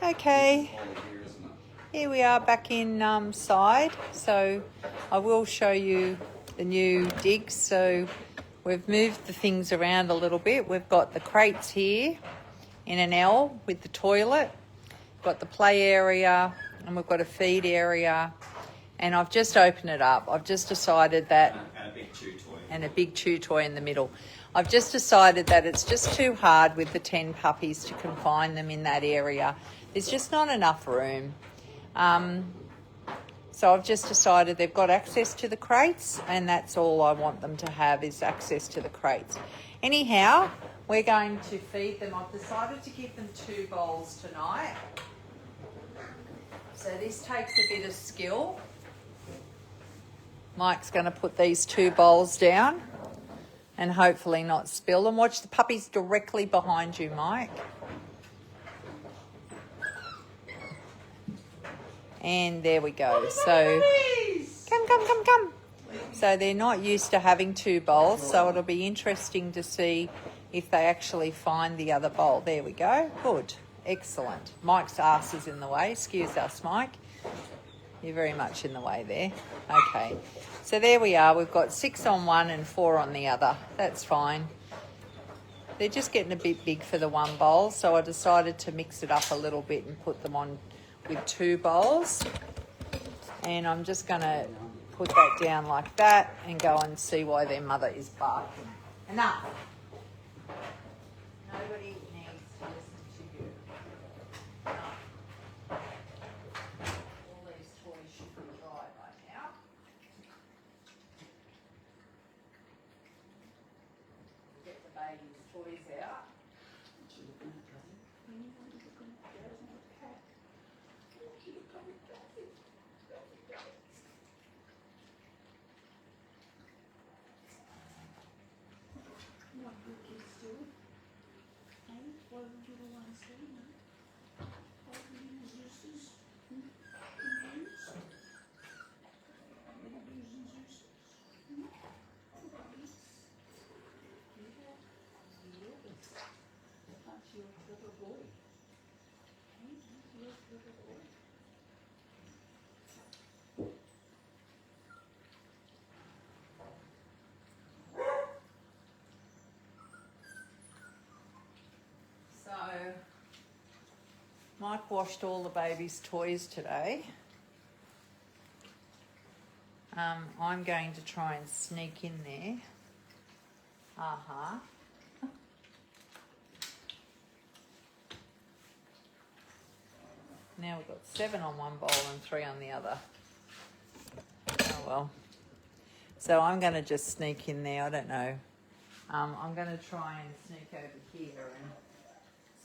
Okay, here we are back inside. So I will show you the new digs. So we've moved the things around a little bit. We've got the crates here in an L with the toilet. We've got the play area and we've got a feed area. And I've just opened it up. I've just decided that... And a big chew toy. And a big chew toy in the middle. I've just decided that it's just too hard with the 10 puppies to confine them in that area. There's just not enough room. So I've just decided they've got access to the crates, and that's all I want them to have is access to the crates. Anyhow, we're going to feed them. I've decided to give them 2 bowls tonight. So this takes a bit of skill. Mike's going to put these 2 bowls down and hopefully not spill them. Watch the puppies directly behind you, Mike. And there we go. So come. So they're not used to having 2 bowls, so it'll be interesting to see if they actually find the other bowl. There we go. Good. Excellent. Mike's ass is in the way. Excuse us, Mike. You're very much in the way there. Okay. So there we are. We've got 6 on one and 4 on the other. That's fine. They're just getting a bit big for the 1 bowl, so I decided to mix it up a little bit and put them on with 2 bowls. And I'm just going to put that down like that and go and see why their mother is barking. Enough. Nobody needs to listen to you. Enough. All these toys should be dry by now. Get the baby's toys out. So, Mike washed all the baby's toys today. I'm going to try and sneak in there. Now we've got 7 on one bowl and 3 on the other. Oh well. So I'm going to just sneak in there. I don't know. I'm going to try and sneak over here and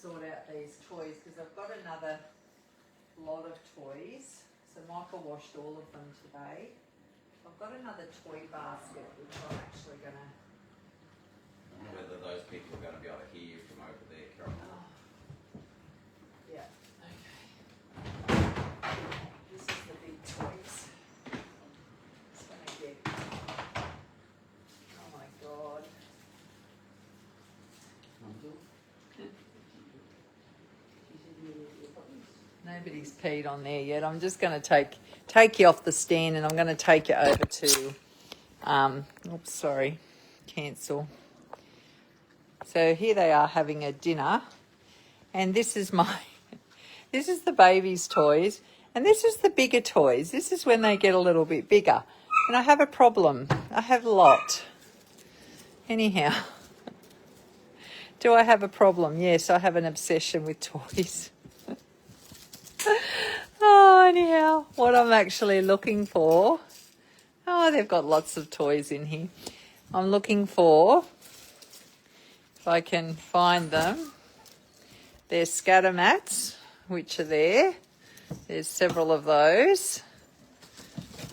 sort out these toys because I've got another lot of toys. So Michael washed all of them today. I've got another toy basket which I'm actually going to... I wonder whether those people are going to be able to hear you from over there, Carol. Yeah, okay. This is the big toys. It's going to get... Oh my God. Nobody's peed on there yet. I'm just going to take you off the stand and I'm going to take you over to... oops, sorry. Cancel. So here they are having a dinner. And this is this is the baby's toys. And this is the bigger toys. This is when they get a little bit bigger. And I have a problem. I have a lot. Anyhow. Do I have a problem? Yes, I have an obsession with toys. Oh, anyhow, what I'm actually looking for... Oh, they've got lots of toys in here. I'm looking for, if I can find them, their scatter mats, which are there. There's several of those.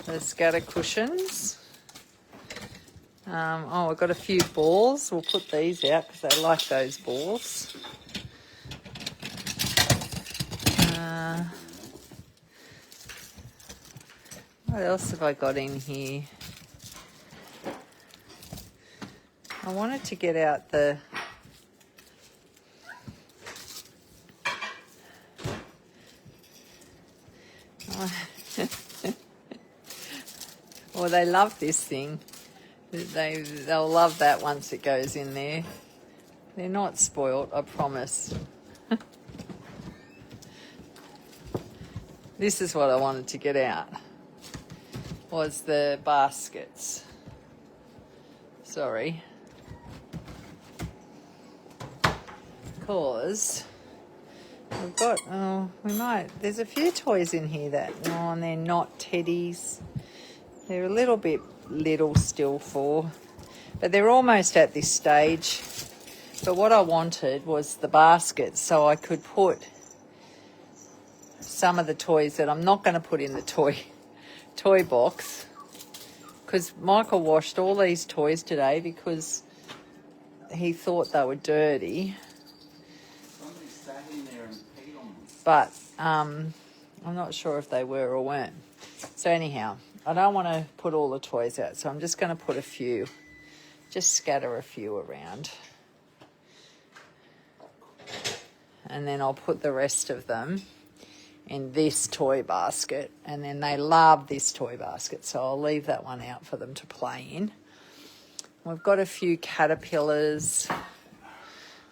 The scatter cushions. I've got a few balls. We'll put these out because they like those balls. What else have I got in here? I wanted to get out Well, they love this thing. They'll love that once it goes in there. They're not spoilt, I promise. This is what I wanted to get out, was the baskets. Sorry. Because we've got, there's a few toys in here that, and they're not teddies. They're a little bit little still for, but they're almost at this stage. But what I wanted was the basket so I could put some of the toys that I'm not going to put in the toy box, because Michael washed all these toys today because he thought they were dirty. Somebody sat in there and peed on them. But I'm not sure if they were or weren't. So anyhow, I don't want to put all the toys out, so I'm just going to put a few, just scatter a few around. And then I'll put the rest of them in this toy basket. And then they love this toy basket, so I'll leave that one out for them to play in. We've got a few caterpillars.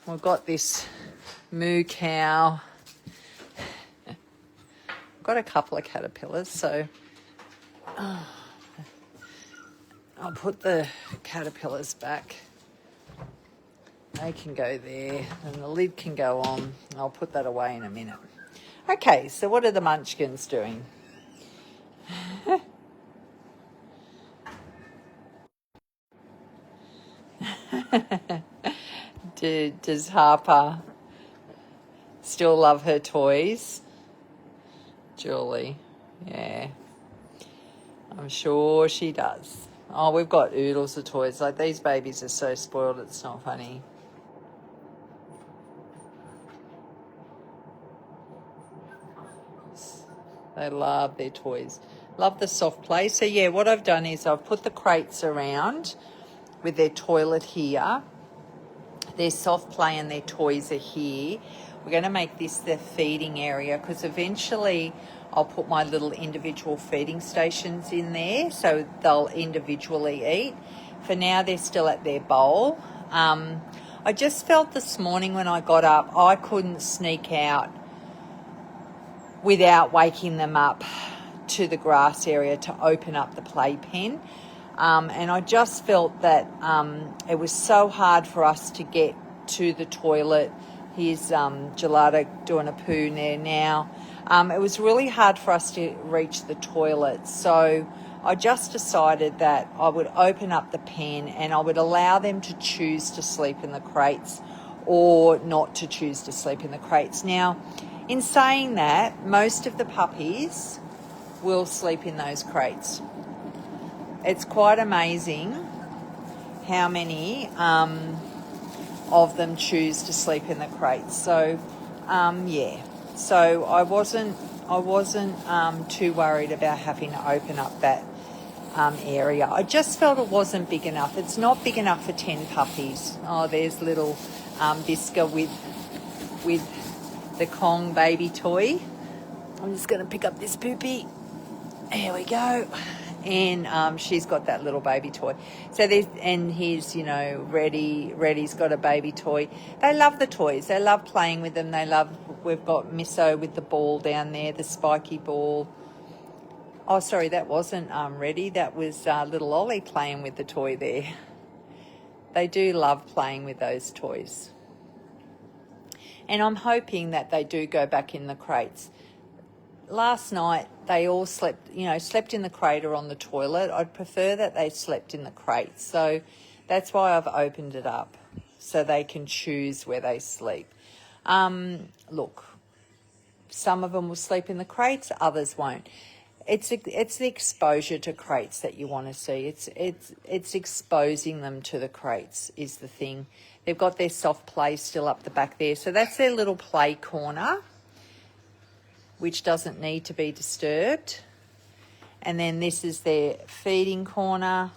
We've got this moo cow. Got a couple of caterpillars, so I'll put the caterpillars back. They can go there, and the lid can go on. I'll put that away in a minute. Okay, so what are the munchkins doing? Does Harper still love her toys? Julie, yeah, I'm sure she does. Oh, we've got oodles of toys. Like, these babies are so spoiled, it's not funny. They love their toys. Love the soft play. So, yeah, what I've done is I've put the crates around with their toilet here. Their soft play and their toys are here. We're going to make this the feeding area, because eventually I'll put my little individual feeding stations in there so they'll individually eat. For now, they're still at their bowl. I just felt this morning when I got up, I couldn't sneak out without waking them up to the grass area to open up the playpen. And I just felt that it was so hard for us to get to the toilet. Here's Gelato doing a poo there now. It was really hard for us to reach the toilet. So I just decided that I would open up the pen and I would allow them to choose to sleep in the crates or not to choose to sleep in the crates. Now, in saying that, most of the puppies will sleep in those crates. It's quite amazing how many of them choose to sleep in the crates. So, yeah. So I wasn't too worried about having to open up that area. I just felt it wasn't big enough. It's not big enough for 10 puppies. Oh, there's little Bisca with the Kong baby toy. I'm just going to pick up this poopy. Here we go. And she's got that little baby toy. So here's, Reddy's got a baby toy. They love the toys. They love playing with them. We've got Misso with the ball down there, the spiky ball. Oh, sorry, that wasn't Reddy. That was little Ollie playing with the toy there. They do love playing with those toys. And I'm hoping that they do go back in the crates. Last night, they all slept in the crate or on the toilet. I'd prefer that they slept in the crate. So that's why I've opened it up, so they can choose where they sleep. Look, some of them will sleep in the crates, others won't. It's the exposure to crates that you want to see. It's exposing them to the crates is the thing. They've got their soft play still up the back there. So that's their little play corner, which doesn't need to be disturbed. And then this is their feeding corner.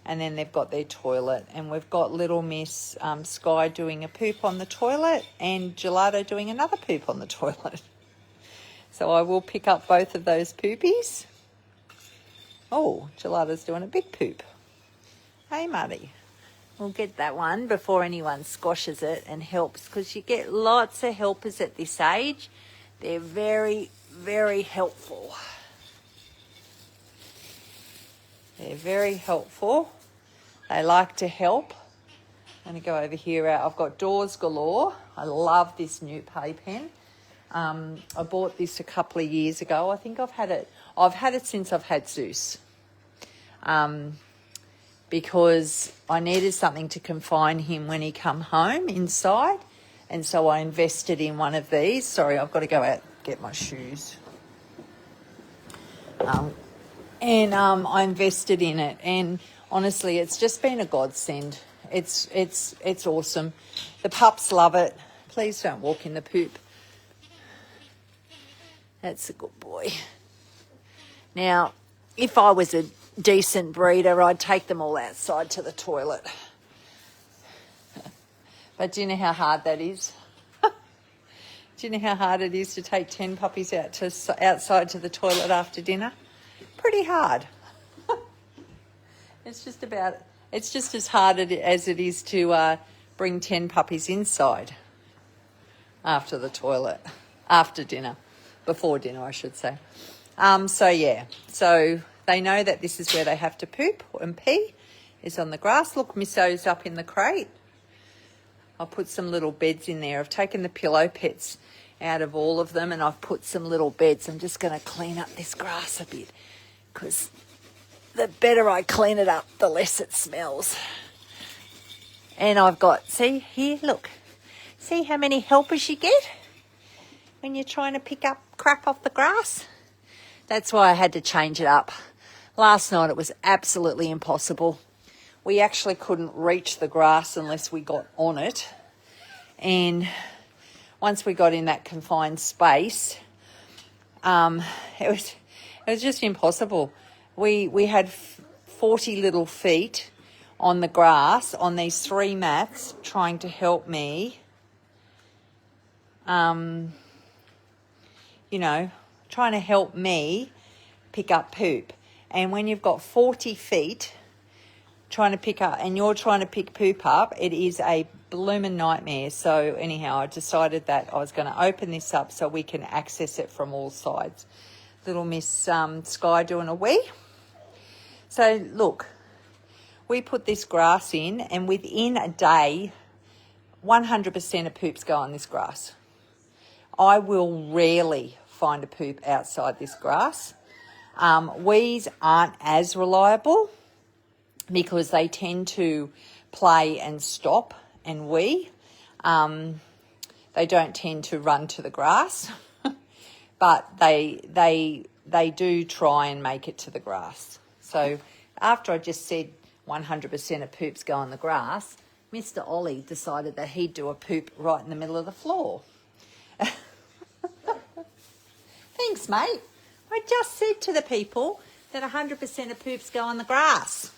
And then they've got their toilet. And we've got little Miss Sky doing a poop on the toilet and Gelato doing another poop on the toilet. So I will pick up both of those poopies. Oh, Gelato's doing a big poop. Hey, Muddy. We'll get that one before anyone squashes it and helps, because you get lots of helpers at this age. They're very, very helpful. They're very helpful. They like to help. I'm going to go over here. I've got Doors Galore. I love this new playpen. I bought this a couple of years ago. I think I've had it since I've had Zeus. Because I needed something to confine him when he come home inside. And so I invested in one of these. Sorry, I've got to go out and get my shoes. I invested in it, and honestly, it's just been a godsend. It's awesome. The pups love it. Please don't walk in the poop. That's a good boy. Now, if I was a decent breeder, I'd take them all outside to the toilet. But do you know how hard that is? Do you know how hard it is to take 10 puppies outside to the toilet after dinner? Pretty hard. It's just as hard as it is to bring 10 puppies inside after the toilet, after dinner, before dinner, I should say. So they know that this is where they have to poop and pee, is on the grass. Look, Misso's up in the crate. I'll put some little beds in there. I've taken the pillow pets out of all of them, and I've put some little beds. I'm just going to clean up this grass a bit, because the better I clean it up, the less it smells. And I've got, see here, look. See how many helpers you get when you're trying to pick up crap off the grass? That's why I had to change it up. Last night it was absolutely impossible. We actually couldn't reach the grass unless we got on it. And once we got in that confined space, it was just impossible. We had 40 little feet on the grass on these 3 mats trying to help me, trying to help me pick up poop. And when you've got 40 feet trying to pick up, and you're trying to pick poop up, it is a blooming nightmare. So anyhow, I decided that I was going to open this up so we can access it from all sides. Little Miss Sky doing a wee. So look, we put this grass in, and within a day, 100% of poops go on this grass. I will rarely find a poop outside this grass. Wees aren't as reliable because they tend to play and stop and wee. They don't tend to run to the grass, but they do try and make it to the grass. So after I just said 100% of poops go on the grass, Mr. Ollie decided that he'd do a poop right in the middle of the floor. Thanks, mate. I just said to the people that 100% of poops go on the grass.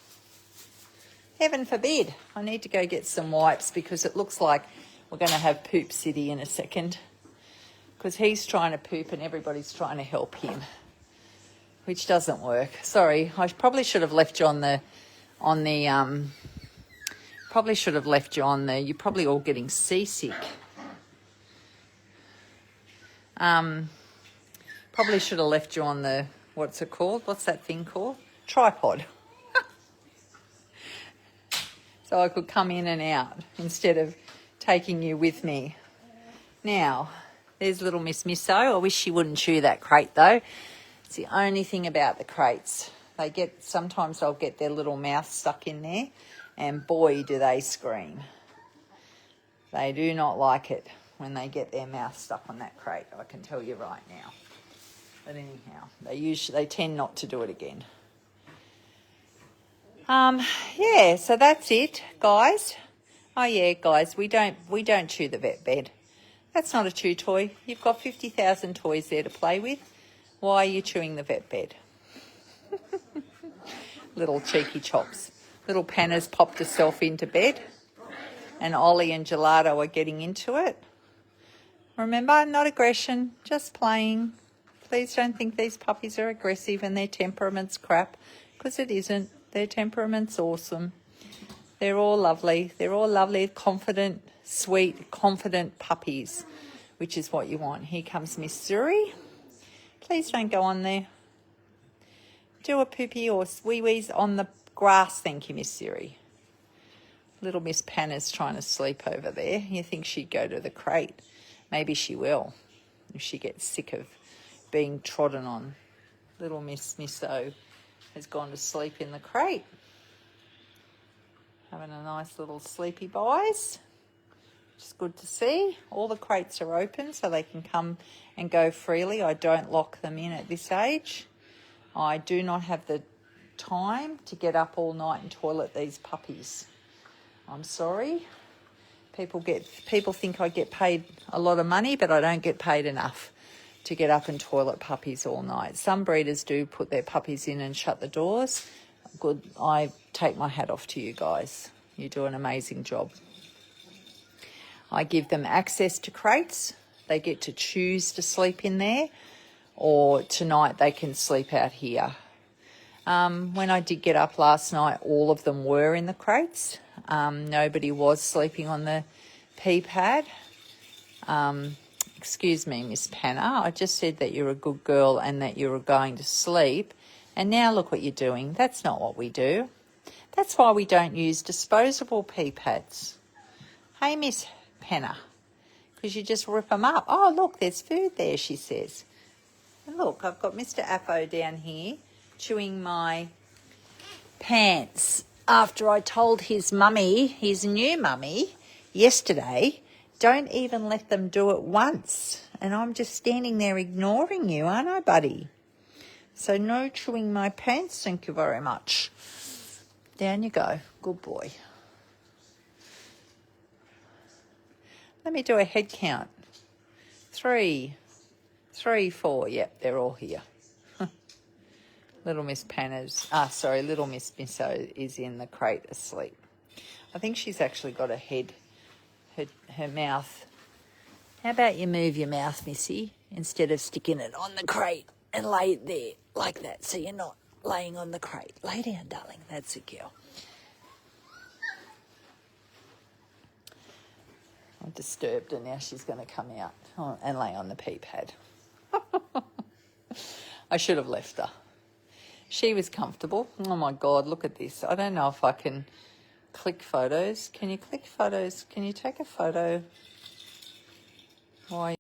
Heaven forbid. I need to go get some wipes, because it looks like we're going to have Poop City in a second, because he's trying to poop and everybody's trying to help him, which doesn't work. Sorry, I probably should have left you on the you're probably all getting seasick. Probably should have left you on the, what's it called? What's that thing called? Tripod. So I could come in and out instead of taking you with me. Now, there's little Miss Misso. I wish she wouldn't chew that crate though. It's the only thing about the crates. Sometimes they'll get their little mouth stuck in there, and boy, do they scream. They do not like it when they get their mouth stuck on that crate, I can tell you right now. But anyhow, they tend not to do it again. Yeah, so that's it, guys. Oh yeah, guys, we don't chew the vet bed. That's not a chew toy. You've got 50,000 toys there to play with. Why are you chewing the vet bed? Little cheeky chops. Little Panna's popped herself into bed, and Ollie and Gelato are getting into it. Remember, not aggression, just playing. Please don't think these puppies are aggressive and their temperament's crap, because it isn't. Their temperament's awesome. They're all lovely. They're all lovely, confident, sweet, confident puppies, which is what you want. Here comes Miss Suri. Please don't go on there. Do a poopy or wee-wees on the grass. Thank you, Miss Siri. Little Miss Panna's trying to sleep over there. You think she'd go to the crate. Maybe she will if she gets sick of being trodden on. Little Miss Misso has gone to sleep in the crate. Having a nice little sleepy boys. It's good to see. All the crates are open so they can come and go freely. I don't lock them in at this age. I do not have the time to get up all night and toilet these puppies. I'm sorry. People think I get paid a lot of money, but I don't get paid enough to get up and toilet puppies all night. Some breeders do put their puppies in and shut the doors. Good. I take my hat off to you guys. You do an amazing job. I give them access to crates. They get to choose to sleep in there, or tonight they can sleep out here. When I did get up last night, all of them were in the crates. Nobody was sleeping on the pee pad. Excuse me, Miss Panna. I just said that you're a good girl and that you were going to sleep. And now look what you're doing. That's not what we do. That's why we don't use disposable pee pads. Hey, Miss Panna, because you just rip them up. Oh, look, there's food there, she says. And look, I've got Mr. Appo down here chewing my pants after I told his mummy, his new mummy, yesterday, don't even let them do it once. And I'm just standing there ignoring you, aren't I, buddy? So no chewing my pants, thank you very much. Down you go. Good boy. Let me do a head count. 3, 4. Yep, they're all here. Little Miss Panna's, Little Miss Misso is in the crate asleep. I think she's actually got a head, her mouth. How about you move your mouth, Missy, instead of sticking it on the crate and lay it there like that, so you're not laying on the crate. Lay down, darling. That's a girl. I disturbed her. Now she's going to come out and lay on the pee pad. I should have left her. She was comfortable. Oh, my God, look at this. I don't know if I can click photos. Can you click photos? Can you take a photo? Why?